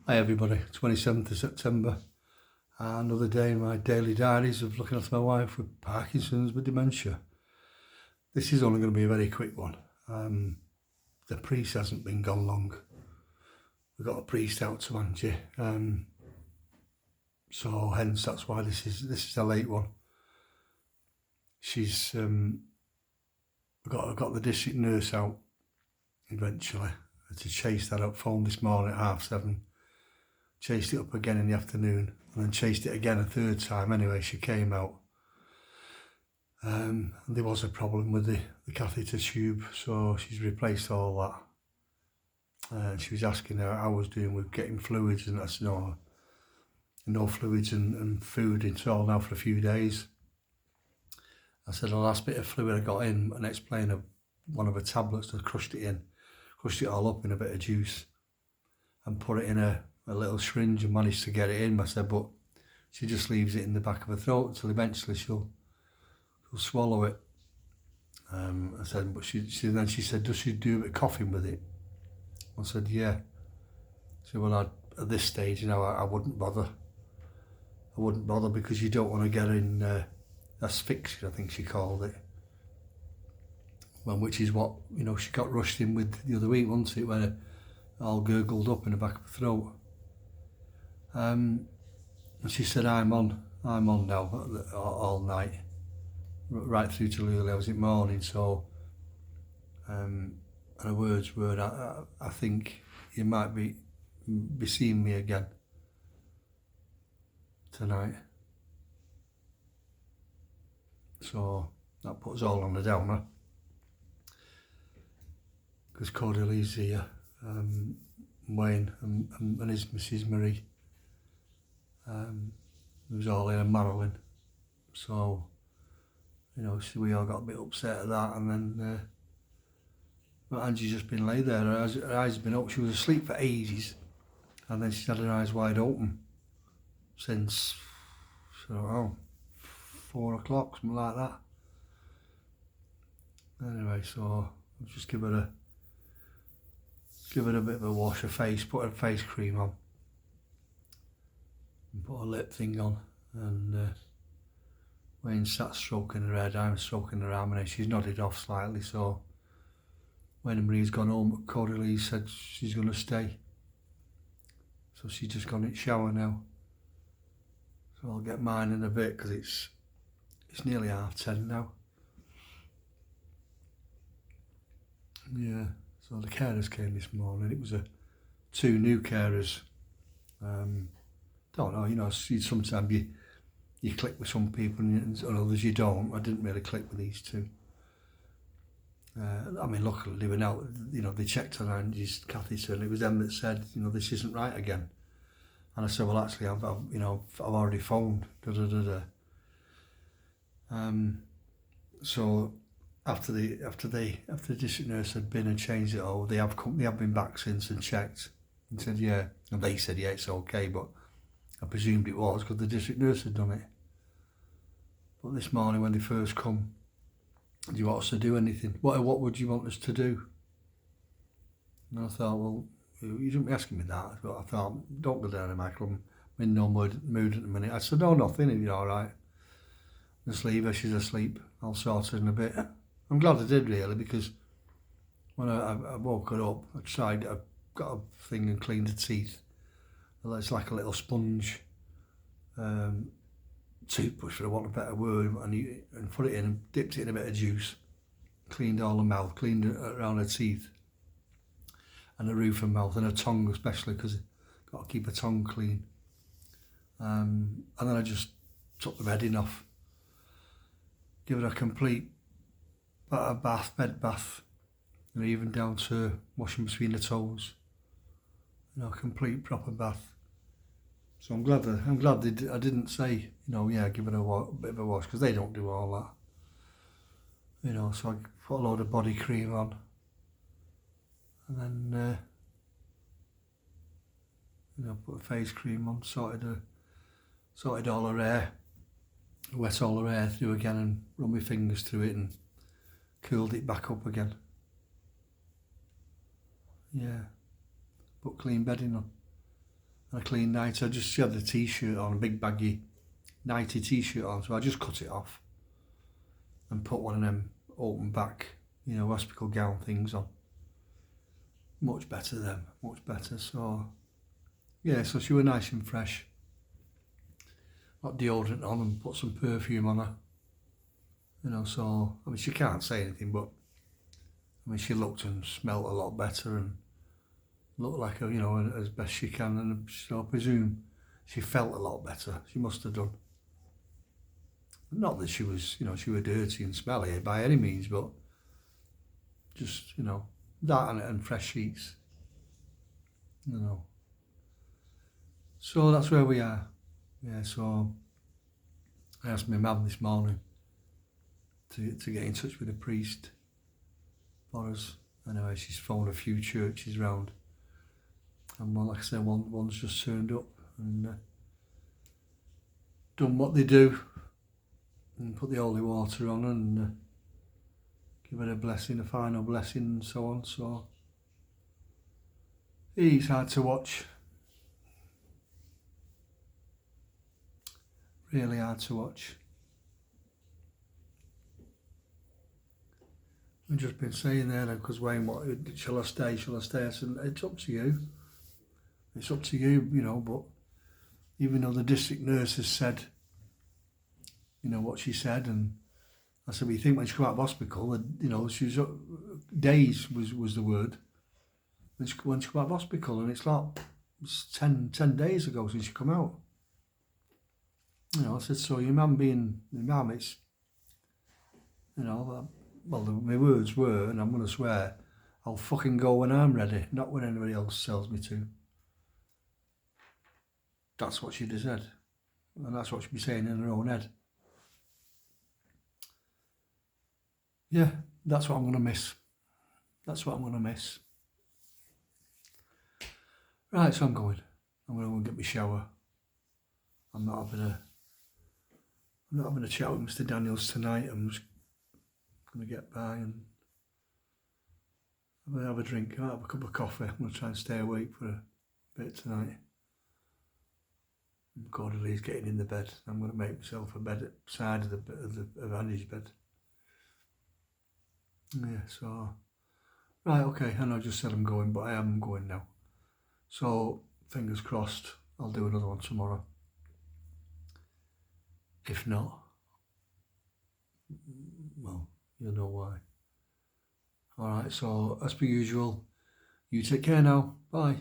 Hi everybody, 27th of September. Another day in my daily diaries of looking after my wife with Parkinson's with dementia. This is only going to be a very quick one. The priest hasn't been gone long. We've got a priest out to Angie. So hence that's why this is a late one. She's got the district nurse out eventually. I had to chase that up, phone this morning at 7:30. Chased it up again in the afternoon and then chased it again a third time. Anyway, she came out. And there was a problem with the catheter tube, so she's replaced all that. And she was asking how I was doing with getting fluids, and that's no fluids and food into all now for a few days. I said the last bit of fluid I got in and explained one of her tablets, I crushed it all up in a bit of juice and put it in a little syringe and managed to get it in. I said, but she just leaves it in the back of her throat until eventually she'll swallow it. I said, but she said, does she do a bit of coughing with it? I said, yeah. She said, well, at this stage, I wouldn't bother. I wouldn't bother because you don't want to get in asphyxia, I think she called it. Well, which is what, she got rushed in with the other week, wasn't it, when it all gurgled up in the back of her throat. And she said, I'm on now all night, right through till early hours in the morning. So, and her words were, I think you might be seeing me again tonight. So that puts all on the downer. Because Cordeli's here, Wayne and his Mrs. Marie. It was all in and Marilyn. So, we all got a bit upset at that, and then but Angie's just been laid there. Her eyes have been up. She was asleep for ages, and then she's had her eyes wide open since 4 o'clock, something like that. Anyway, so I'll just give her a bit of a wash of face, put her face cream on, and put a lip thing on, and Wayne sat stroking her head, I'm stroking her arm, and she's nodded off slightly. So when Marie's gone home, Cordelie said she's going to stay. So she's just gone in the shower now. So I'll get mine in a bit because it's nearly 10:30 now. Yeah, so the carers came this morning. It was two new carers. Don't know, sometimes you click with some people and others you don't. I didn't really click with these two. Luckily they were out, they checked on Angie's catheter and it was them that said, this isn't right again. And I said, well, actually, I've already phoned, So after the district nurse had been and changed it all, they have been back since and checked and said, yeah. And they said, yeah, it's okay, but I presumed it was because the district nurse had done it. But this morning when they first come, do you want us to do anything? What would you want us to do? And I thought, well, you shouldn't be asking me that. But I thought, don't go down there, Michael. I'm in no mood at the minute. I said, no, nothing, if you're all right. Just leave her, she's asleep. I'll sort her in a bit. I'm glad I did, really, because when I woke her up, I got a thing and cleaned her teeth. It's like a little sponge toothbrush, for want of a better word, and put it in and dipped it in a bit of juice, cleaned all her mouth, cleaned it around her teeth and the roof of her mouth and her tongue especially, because I've got to keep her tongue clean. And then I just took the bedding off, give her a complete bed bath, and even down to washing between the toes, complete proper bath. So I'm glad I didn't say, give her a bit of a wash, because they don't do all that. So I put a load of body cream on, and then, put a face cream on, sorted all her hair, wet all her hair through again and run my fingers through it and curled it back up again. Yeah, put clean bedding on. a clean night. She had the t-shirt on, a big baggy nighty t-shirt on, so I just cut it off and put one of them open back, hospital gown things on. Much better then, much better. So yeah, so she was nice and fresh. Got deodorant on and put some perfume on her. So I mean, she can't say anything, but I mean, she looked and smelled a lot better and looked like her, as best she can. And so I presume she felt a lot better. She must have done. Not that she was, she was dirty and smelly by any means, but just, that and fresh sheets. So that's where we are. Yeah, so I asked my mum this morning to get in touch with a priest for us. Anyway, she's phoned a few churches round. And well, like I said, one's just turned up and done what they do and put the holy water on and give her a blessing, a final blessing and so on. So he's hard to watch. Really hard to watch. I've just been saying there because Wayne, what shall I stay? I said, it's up to you. It's up to you, but even though the district nurse has said, what she said, and I said, you think when she come out of hospital, she was, days was the word, when she come out of hospital, and it's 10 days ago since she come out. I said, so your mum being your mum, it's, well, my words were, and I'm going to swear, I'll fucking go when I'm ready, not when anybody else tells me to. That's what she'd have said. And that's what she'd be saying in her own head. Yeah, that's what I'm going to miss. That's what I'm going to miss. Right, so I'm going to go and get my shower. I'm not having a chat with Mr. Daniels tonight. I'm just going to get by and have a drink. I'll have a cup of coffee. I'm going to try and stay awake for a bit tonight. Cordelie's getting in the bed. I'm going to make myself a bed side of Andy's bed. Yeah, so right, okay. And I just said I'm going, but I am going now. So fingers crossed, I'll do another one tomorrow. If not, well, you'll know why. All right. So as per usual, you take care now. Bye.